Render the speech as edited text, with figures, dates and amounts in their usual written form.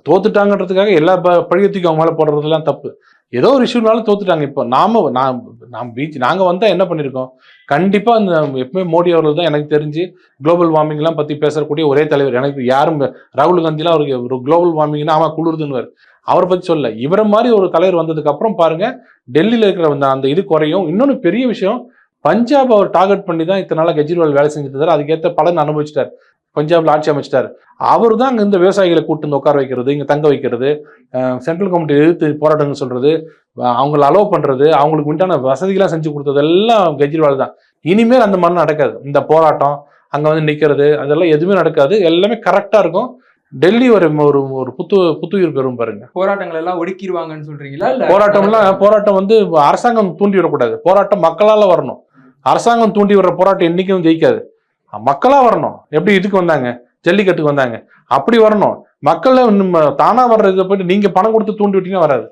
தோத்துட்டாங்கன்றதுக்காக எல்லா பழியத்துக்கும் அவங்க மேலே போடுறதுலாம் தப்பு. ஏதோ ஒரு இஷ்யூனாலும் தோத்துட்டாங்க. இப்போ நாங்கள் வந்தால் என்ன பண்ணியிருக்கோம்? கண்டிப்பாக இந்த எப்பவுமே மோடி அவர்கள் தான் எனக்கு தெரிஞ்சு குளோபல் வார்மிங்லாம் பற்றி பேசக்கூடிய ஒரே தலைவர். எனக்கு யாரும் ராகுல் காந்திலாம் அவருக்கு ஒரு குளோபல் வார்மிங்னா ஆமாம் குளிர்துன்னு அவரை பற்றி சொல்ல. இவரை மாதிரி ஒரு தலைவர் வந்ததுக்கு அப்புறம் பாருங்க டெல்லியில் இருக்கிற அந்த இது குறையும். இன்னொன்று பெரிய விஷயம், பஞ்சாப் அவர் டார்கெட் பண்ணி தான் இத்தனை நாளாக கெஜ்ரிவால் வேலை செஞ்சுட்டு இருந்தார். அதுக்கேற்ற பலன் அனுபவிச்சிட்டார். பஞ்சாப்ல ஆட்சி அமைச்சிட்டார். அவர் தான் அங்கே இந்த விவசாயிகளை கூட்டு வந்து உட்கார வைக்கிறது, இங்கே தங்க வைக்கிறது, சென்ட்ரல் கவர்மெண்ட் எதிர்த்து போராட்டங்கள் சொல்றது, அவங்களை அலோவ் பண்றது, அவங்களுக்கு உண்டான வசதிகளாக செஞ்சு கொடுத்தது எல்லாம் கெஜ்ரிவால் தான். இனிமேல் அந்த மாதிரி நடக்காது. இந்த போராட்டம் அங்கே வந்து நிற்கிறது அதெல்லாம் எதுவுமே நடக்காது. எல்லாமே கரெக்டாக இருக்கும். டெல்லி ஒரு ஒரு புத்துயிர் பெறும் பாருங்க. போராட்டங்கள் எல்லாம் ஒடுக்கிடுவாங்கன்னு சொல்றீங்களா? போராட்டம் வந்து அரசாங்கம் தூண்டி விடக்கூடாது. போராட்டம் மக்களால வரணும். அரசாங்கம் தூண்டி விடுற போராட்டம் என்னைக்கும் ஜெயிக்காது. மக்களா வரணும். எப்படி இதுக்கு வந்தாங்க, ஜல்லிக்கட்டுக்கு வந்தாங்க, அப்படி வரணும். மக்கள் தானா வர்றதை போயிட்டு நீங்க பணம் கொடுத்து தூண்டி விட்டீங்கன்னா வராது.